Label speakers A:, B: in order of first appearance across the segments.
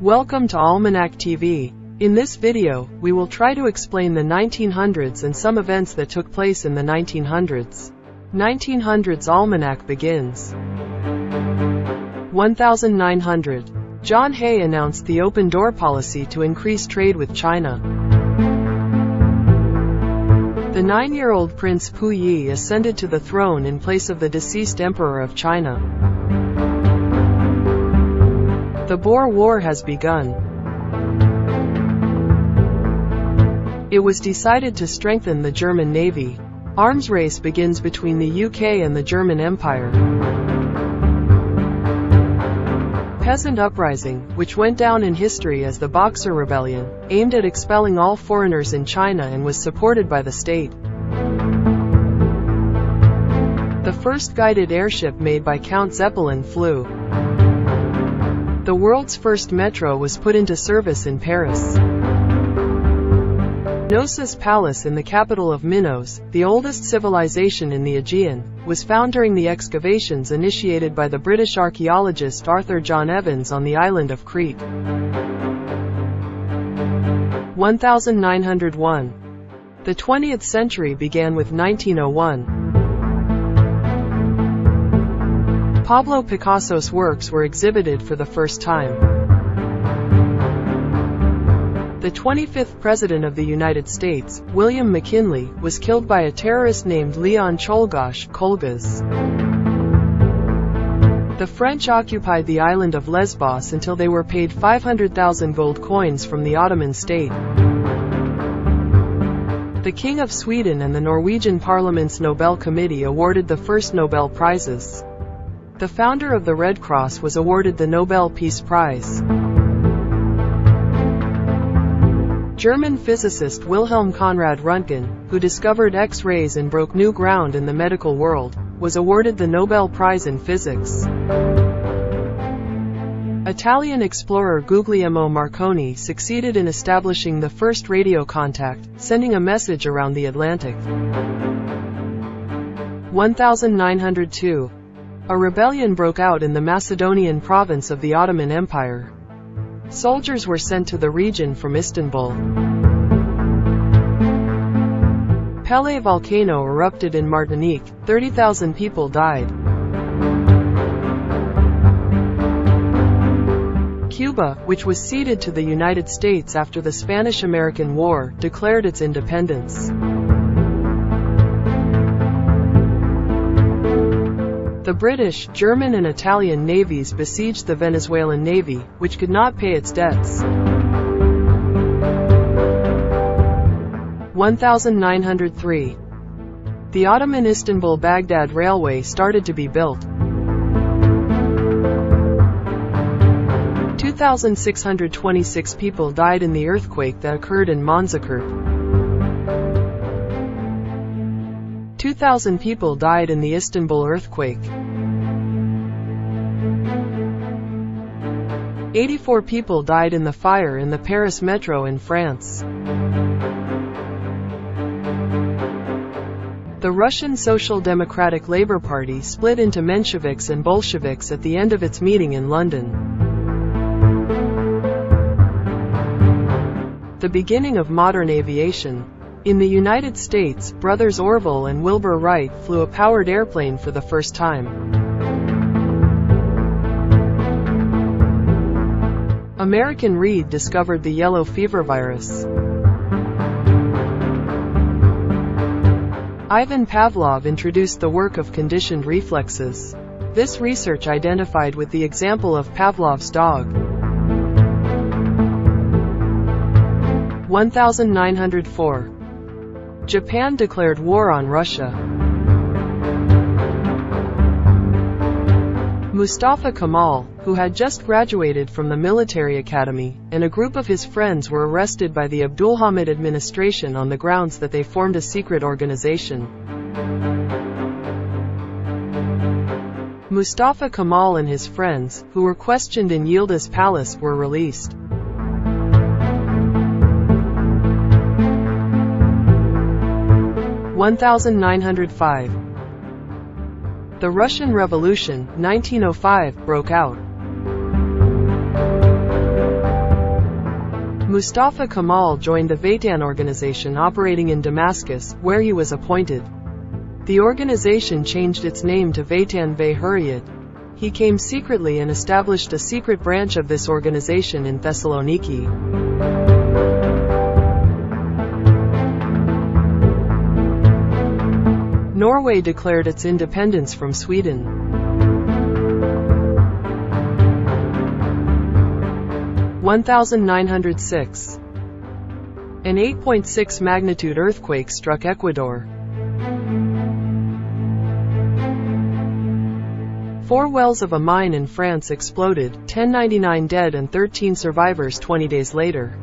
A: Welcome to Almanac TV. In this video, we will try to explain the 1900s and some events that took place in the 1900s. 1900s Almanac begins. 1900. John Hay announced the open door policy to increase trade with China. The 9-year-old Prince Puyi ascended to the throne in place of the deceased Emperor of China. The Boer War has begun. It was decided to strengthen the German Navy. Arms race begins between the UK and the German Empire. Peasant uprising, which went down in history as the Boxer Rebellion, aimed at expelling all foreigners in China and was supported by the state. The first guided airship made by Count Zeppelin flew. The world's first metro was put into service in Paris. Knossos Palace in the capital of Minos, the oldest civilization in the Aegean, was found during the excavations initiated by the British archaeologist Arthur John Evans on the island of Crete. 1901. The 20th century began with 1901. Pablo Picasso's works were exhibited for the first time. The 25th President of the United States, William McKinley, was killed by a terrorist named Leon Czolgosz, Çolgaş. The French occupied the island of Lesbos until they were paid 500,000 gold coins from the Ottoman state. The King of Sweden and the Norwegian Parliament's Nobel Committee awarded the first Nobel Prizes. The founder of the Red Cross was awarded the Nobel Peace Prize. German physicist Wilhelm Conrad Röntgen, who discovered X-rays and broke new ground in the medical world, was awarded the Nobel Prize in Physics. Italian explorer Guglielmo Marconi succeeded in establishing the first radio contact, sending a message around the Atlantic. 1902. A rebellion broke out in the Macedonian province of the Ottoman Empire. Soldiers were sent to the region from Istanbul. Pelée volcano erupted in Martinique, 30,000 people died. Cuba, which was ceded to the United States after the Spanish-American War, declared its independence. The British, German and Italian navies besieged the Venezuelan navy, which could not pay its debts. 1903. The Ottoman Istanbul-Baghdad Railway started to be built. 2,626 people died in the earthquake that occurred in Manzikert. 2,000 people died in the Istanbul earthquake. 84 people died in the fire in the Paris metro in France. The Russian Social Democratic Labour Party split into Mensheviks and Bolsheviks at the end of its meeting in London. The beginning of modern aviation. In the United States, brothers Orville and Wilbur Wright flew a powered airplane for the first time. American Reed discovered the yellow fever virus. Ivan Pavlov introduced the work of conditioned reflexes. This research identified with the example of Pavlov's dog. 1904. Japan declared war on Russia. Mustafa Kemal, who had just graduated from the military academy, and a group of his friends were arrested by the Abdulhamid administration on the grounds that they formed a secret organization. Mustafa Kemal and his friends, who were questioned in Yildiz Palace, were released. 1905. The Russian Revolution, 1905, broke out. Mustafa Kemal joined the Vatan organization operating in Damascus, where he was appointed. The organization changed its name to Vatan ve Hurriyet. He came secretly and established a secret branch of this organization in Thessaloniki. Norway declared its independence from Sweden. 1906. An 8.6 magnitude earthquake struck Ecuador. 4 wells of a mine in France exploded, 1099 dead and 13 survivors 20 days later.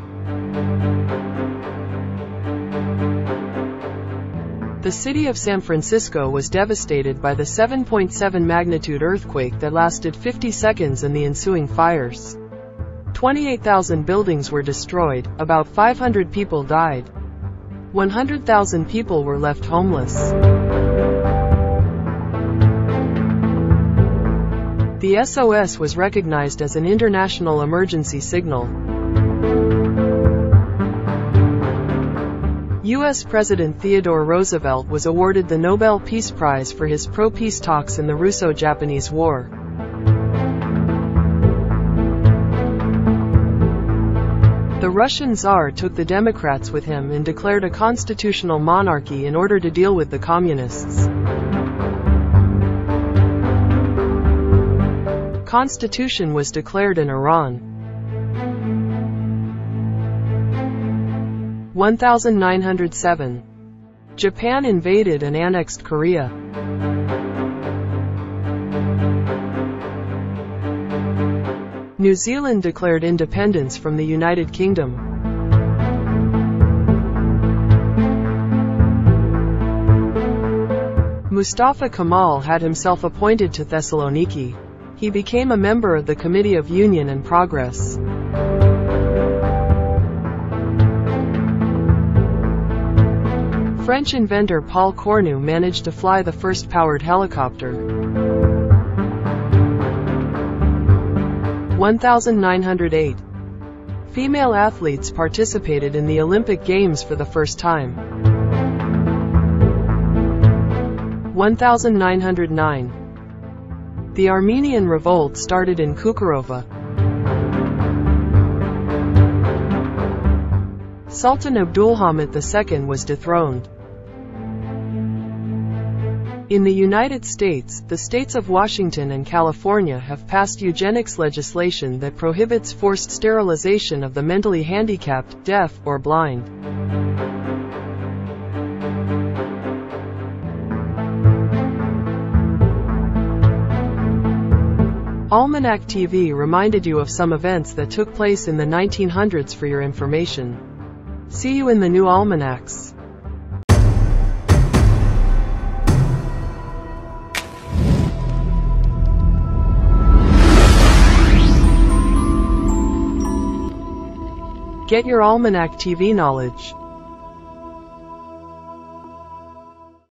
A: The city of San Francisco was devastated by the 7.7 magnitude earthquake that lasted 50 seconds and the ensuing fires. 28,000 buildings were destroyed, about 500 people died. 100,000 people were left homeless. The SOS was recognized as an international emergency signal. U.S. President Theodore Roosevelt was awarded the Nobel Peace Prize for his pro-peace talks in the Russo-Japanese War. The Russian Tsar took the Democrats with him and declared a constitutional monarchy in order to deal with the communists. Constitution was declared in Iran. 1907. Japan invaded and annexed Korea. New Zealand declared independence from the United Kingdom. Mustafa Kemal had himself appointed to Thessaloniki. He became a member of the Committee of Union and Progress. French inventor Paul Cornu managed to fly the first powered helicopter. 1908. Female athletes participated in the Olympic Games for the first time. 1909. The Armenian Revolt started in Kukurova. Sultan Abdulhamid II was dethroned. In the United States, the states of Washington and California have passed eugenics legislation that prohibits forced sterilization of the mentally handicapped, deaf, or blind. Almanac TV reminded you of some events that took place in the 1900s for your information. See you in the new almanacs. Get your Almanac TV knowledge.